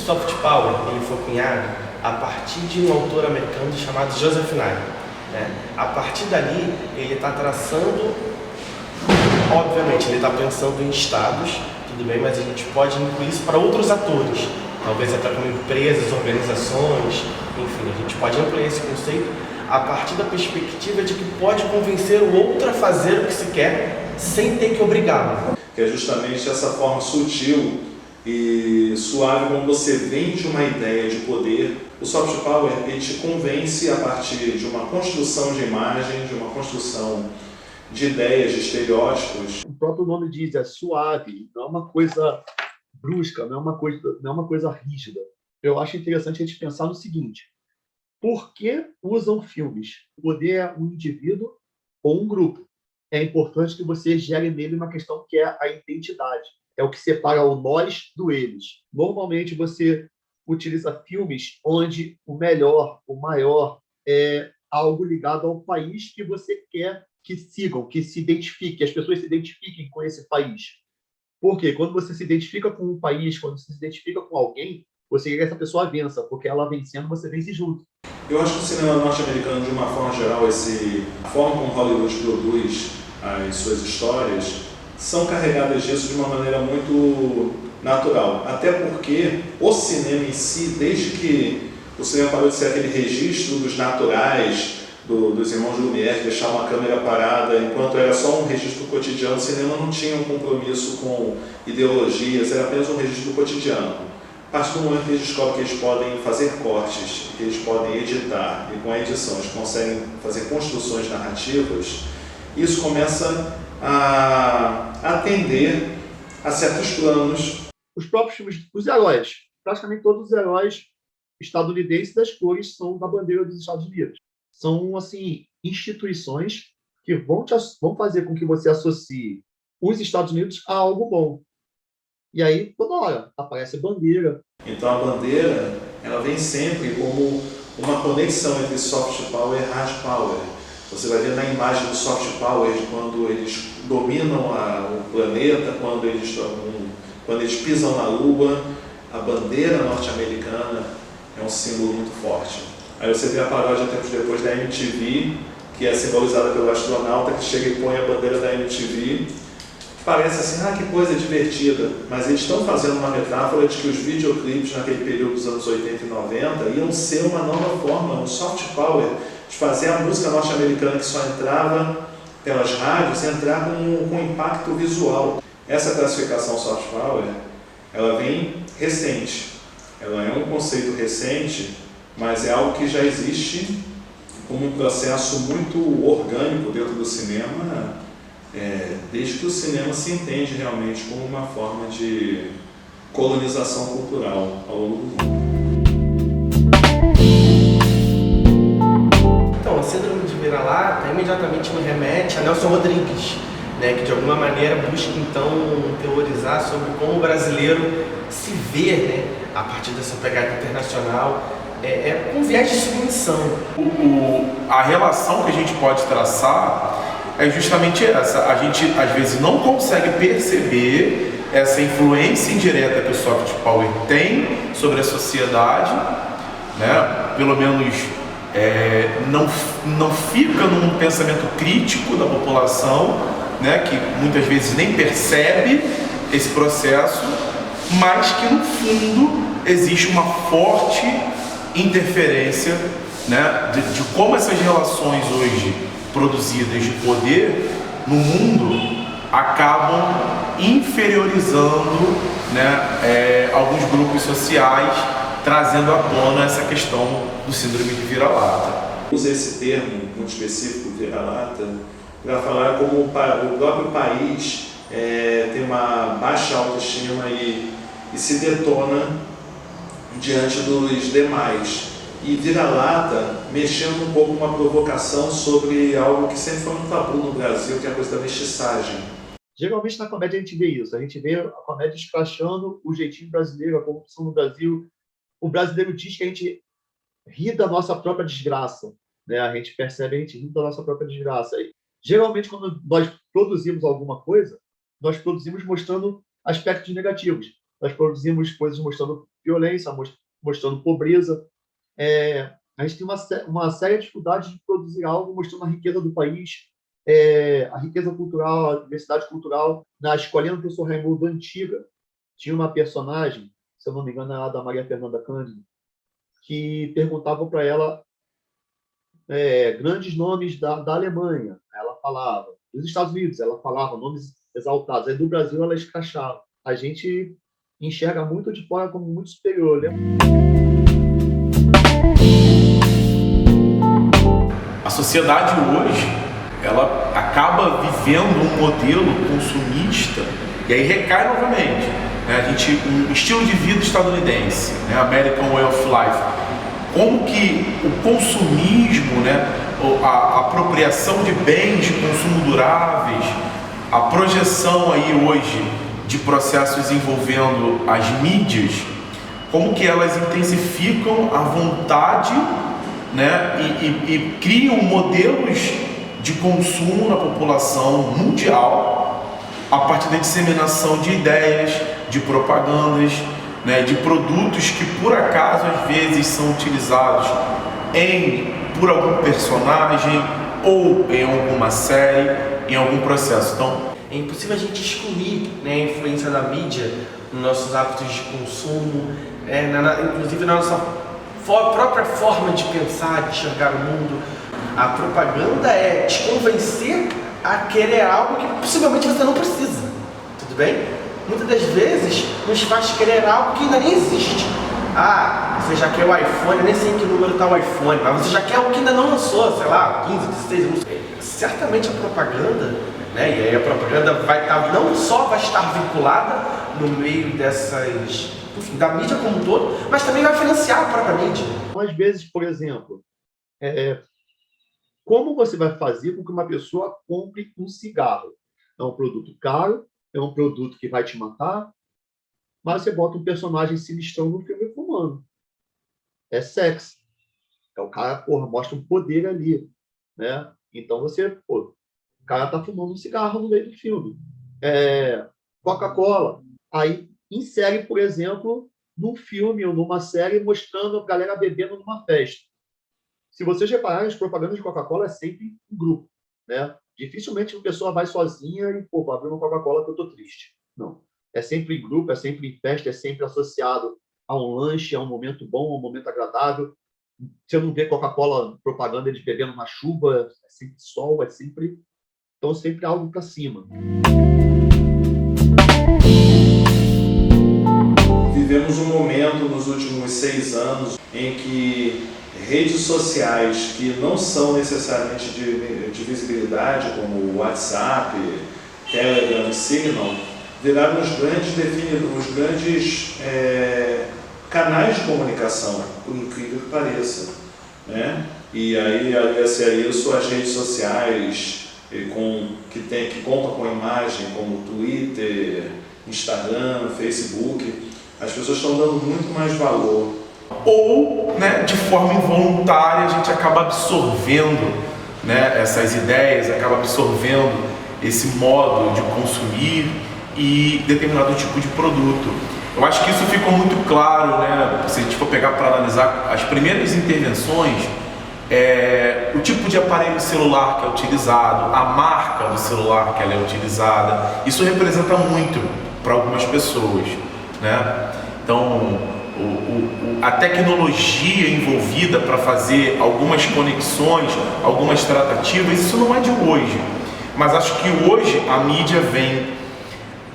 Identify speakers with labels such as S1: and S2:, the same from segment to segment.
S1: soft power ele foi cunhado a partir de um autor americano chamado Joseph Nye, né? A partir dali, ele está traçando, obviamente, ele está pensando em estados, tudo bem, mas a gente pode incluir isso para outros atores, talvez até como empresas, organizações, enfim, a gente pode incluir esse conceito a partir da perspectiva de que pode convencer o outro a fazer o que se quer sem ter que obrigá-lo.
S2: Que é justamente essa forma sutil e suave como você vende uma ideia de poder. O soft power ele te convence a partir de uma construção de imagem, de uma construção de ideias, de estereótipos.
S3: O próprio nome diz, é suave, não é uma coisa brusca, não é uma coisa rígida. Eu acho interessante a gente pensar no seguinte: por que usam filmes? O poder é um indivíduo ou um grupo. É importante que você gere nele uma questão que é a identidade. É o que separa o nós do eles. Normalmente você utiliza filmes onde o melhor, o maior, é algo ligado ao país que você quer que sigam, que se identifiquem, que as pessoas se identifiquem com esse país. Por quê? Quando você se identifica com um país, quando você se identifica com alguém, você quer que essa pessoa vença, porque ela vencendo, você vence junto.
S2: Eu acho que o cinema norte-americano, de uma forma geral, a forma como Hollywood produz as suas histórias, são carregadas disso de uma maneira muito natural. Até porque o cinema em si, desde que o cinema parou de ser aquele registro dos naturais, dos irmãos Lumière, deixar uma câmera parada, enquanto era só um registro cotidiano, o cinema não tinha um compromisso com ideologias, era apenas um registro cotidiano. A partir do momento que eles descobrem que eles podem fazer cortes, que eles podem editar, e com a edição eles conseguem fazer construções narrativas, isso começa a atender a certos planos.
S3: Os próprios filmes, os heróis, praticamente todos os heróis estadunidenses das cores são da bandeira dos Estados Unidos. São, assim, instituições que vão fazer com que você associe os Estados Unidos a algo bom. E aí, toda hora, aparece a bandeira.
S2: Então a bandeira, ela vem sempre como uma conexão entre soft power e hard power. Você vai ver na imagem do soft power, quando eles dominam o planeta, quando eles pisam na Lua, a bandeira norte-americana é um símbolo muito forte. Aí você vê a paródia tempos depois da MTV, que é simbolizada pelo astronauta que chega e põe a bandeira da MTV. Parece assim, que coisa divertida, mas eles estão fazendo uma metáfora de que os videoclipes naquele período dos anos 80 e 90 iam ser uma nova forma, um soft power, de fazer a música norte-americana que só entrava pelas rádios, entrar com impacto visual. Essa classificação soft power, ela vem recente, ela é um conceito recente, mas é algo que já existe como um processo muito orgânico dentro do cinema, desde que o cinema se entende realmente como uma forma de colonização cultural ao longo do mundo.
S1: Então, a síndrome de vira-lata imediatamente me remete a Nelson Rodrigues, né, que de alguma maneira busca então teorizar sobre como o brasileiro se vê, né, a partir dessa pegada internacional, com viés de submissão.
S4: A relação que a gente pode traçar é justamente essa. A gente às vezes não consegue perceber essa influência indireta que o soft power tem sobre a sociedade, né? Pelo menos não fica num pensamento crítico da população, né? Que muitas vezes nem percebe esse processo, mas que no fundo existe uma forte interferência, né? de como essas relações hoje produzidas de poder no mundo acabam inferiorizando, né, alguns grupos sociais, trazendo à tona essa questão do síndrome de vira-lata.
S2: Usa esse termo muito específico, vira-lata, para falar como o próprio país tem uma baixa autoestima e se detona diante dos demais. E vira-lata mexendo um pouco com uma provocação sobre algo que sempre foi um tabu no Brasil, que é a coisa da mestiçagem.
S3: Geralmente na comédia a gente vê isso, a gente vê a comédia escrachando o jeitinho brasileiro, a corrupção no Brasil. O brasileiro diz que a gente ri da nossa própria desgraça, né? A gente percebe, a gente ri da nossa própria desgraça. E, geralmente, quando nós produzimos alguma coisa, nós produzimos mostrando aspectos negativos. Nós produzimos coisas mostrando violência, mostrando pobreza. A gente tem uma séria dificuldade de produzir algo mostrando a riqueza do país, a riqueza cultural, a diversidade cultural. Na Escolinha do Professor Raimundo antiga, tinha uma personagem, se eu não me engano, era da Maria Fernanda Cândido, que perguntava para ela grandes nomes da Alemanha. Ela falava. Dos Estados Unidos, ela falava nomes exaltados. Aí do Brasil, ela escrachava. A gente enxerga muito de fora como muito superior, né?
S4: A sociedade hoje, ela acaba vivendo um modelo consumista, e aí recai novamente, né? Um estilo de vida estadunidense, né? American Way of Life. Como que o consumismo, né? A apropriação de bens de consumo duráveis, a projeção aí hoje de processos envolvendo as mídias, como que elas intensificam a vontade, né, e criam modelos de consumo na população mundial a partir da disseminação de ideias, de propagandas, né, de produtos que por acaso às vezes são utilizados por algum personagem ou em alguma série, em algum processo. Então,
S1: é impossível a gente excluir, né, a influência da mídia nos nossos hábitos de consumo, inclusive na nossa própria forma de pensar, de enxergar o mundo. A propaganda é te convencer a querer algo que possivelmente você não precisa, tudo bem? Muitas das vezes nos faz querer algo que ainda nem existe. Você já quer o iPhone, eu nem sei em que número está o iPhone, mas você já quer algo que ainda não lançou, sei lá, 15, 16 anos. Certamente a propaganda, né, e aí a propaganda não só vai estar vinculada no meio da mídia como um todo, mas também vai financiar a própria mídia.
S3: Às vezes, por exemplo, como você vai fazer com que uma pessoa compre um cigarro? É um produto caro, é um produto que vai te matar, mas você bota um personagem sinistrão no filme fumando. É sexy. O cara, mostra um poder ali, né? Então o cara tá fumando um cigarro no meio do filme. Coca-Cola. Aí insere, por exemplo, num filme ou numa série mostrando a galera bebendo numa festa. Se vocês repararem, as propagandas de Coca-Cola é sempre em grupo, né? Dificilmente uma pessoa vai sozinha e, vou abrir uma Coca-Cola que eu tô triste. Não. É sempre em grupo, é sempre em festa, é sempre associado a um lanche, a um momento bom, a um momento agradável. Você não vê Coca-Cola propaganda eles bebendo na chuva, é sempre sol, é sempre... Então, sempre algo para cima.
S2: Vivemos um momento nos últimos 6 anos em que redes sociais que não são necessariamente de visibilidade, como o WhatsApp, Telegram e Signal, viraram os grandes canais de comunicação, por incrível que pareça, né? E aí aliás a isso as redes sociais que contam com imagem, como Twitter, Instagram, Facebook, as pessoas estão dando muito mais valor.
S4: Ou, né, de forma involuntária, a gente acaba absorvendo, né, essas ideias, acaba absorvendo esse modo de consumir e determinado tipo de produto. Eu acho que isso ficou muito claro, né, se a gente for pegar para analisar as primeiras intervenções, o tipo de aparelho celular que é utilizado, a marca do celular que ela é utilizada, isso representa muito para algumas pessoas, né? Então, a tecnologia envolvida para fazer algumas conexões, algumas tratativas, isso não é de hoje. Mas acho que hoje a mídia vem,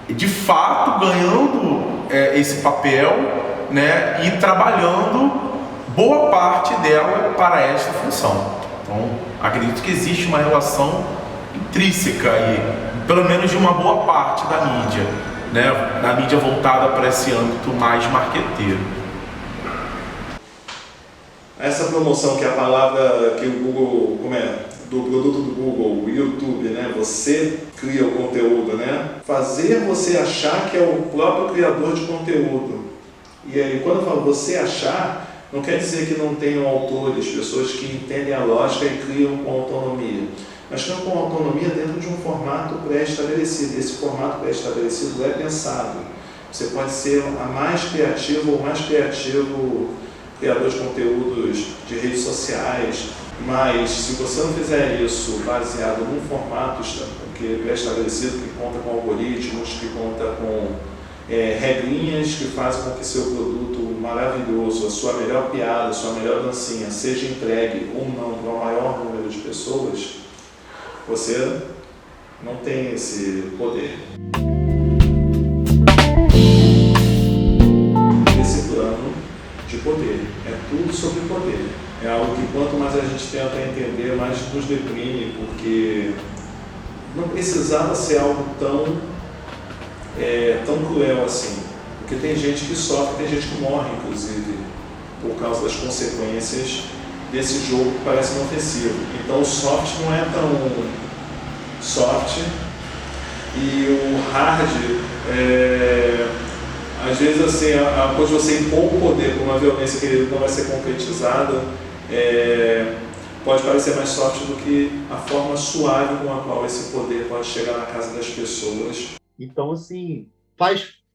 S4: de fato, ganhando esse papel, né, e trabalhando boa parte dela para esta função. Então, acredito que existe uma relação intrínseca aí, pelo menos de uma boa parte da mídia, né, da mídia voltada para esse âmbito mais marqueteiro.
S2: Essa promoção que é a palavra que o Google, do produto do Google, o YouTube, né? Você cria o conteúdo, né? Fazer você achar que é o próprio criador de conteúdo. E aí, quando eu falo você achar, não quer dizer que não tenham autores, pessoas que entendem a lógica e criam com autonomia. Mas criam com autonomia dentro de um formato pré-estabelecido. Esse formato pré-estabelecido é pensado. Você pode ser a mais criativa ou mais criativo criador de conteúdos de redes sociais, mas se você não fizer isso baseado num formato que é estabelecido, que conta com algoritmos, que conta com regrinhas que fazem com que seu produto maravilhoso, a sua melhor piada, a sua melhor dancinha seja entregue ou não para o maior número de pessoas, você não tem esse poder. Esse plano de poder é tudo sobre poder. É algo que quanto mais a gente tenta entender, mais nos deprime, porque não precisava ser algo tão cruel assim. Porque tem gente que sofre, tem gente que morre, inclusive, por causa das consequências desse jogo que parece inofensivo. Então o soft não é tão soft e o hard, às vezes assim, após você impor o poder com uma violência que não vai ser concretizada, pode parecer mais soft do que a forma suave com a qual esse poder pode chegar na casa das pessoas.
S3: Então, assim,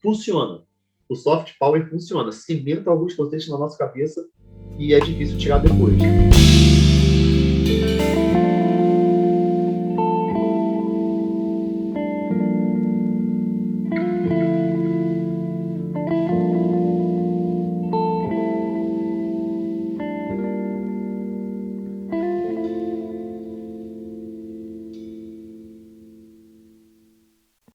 S3: funciona. O soft power funciona. Cimenta alguns conceitos na nossa cabeça e é difícil tirar depois.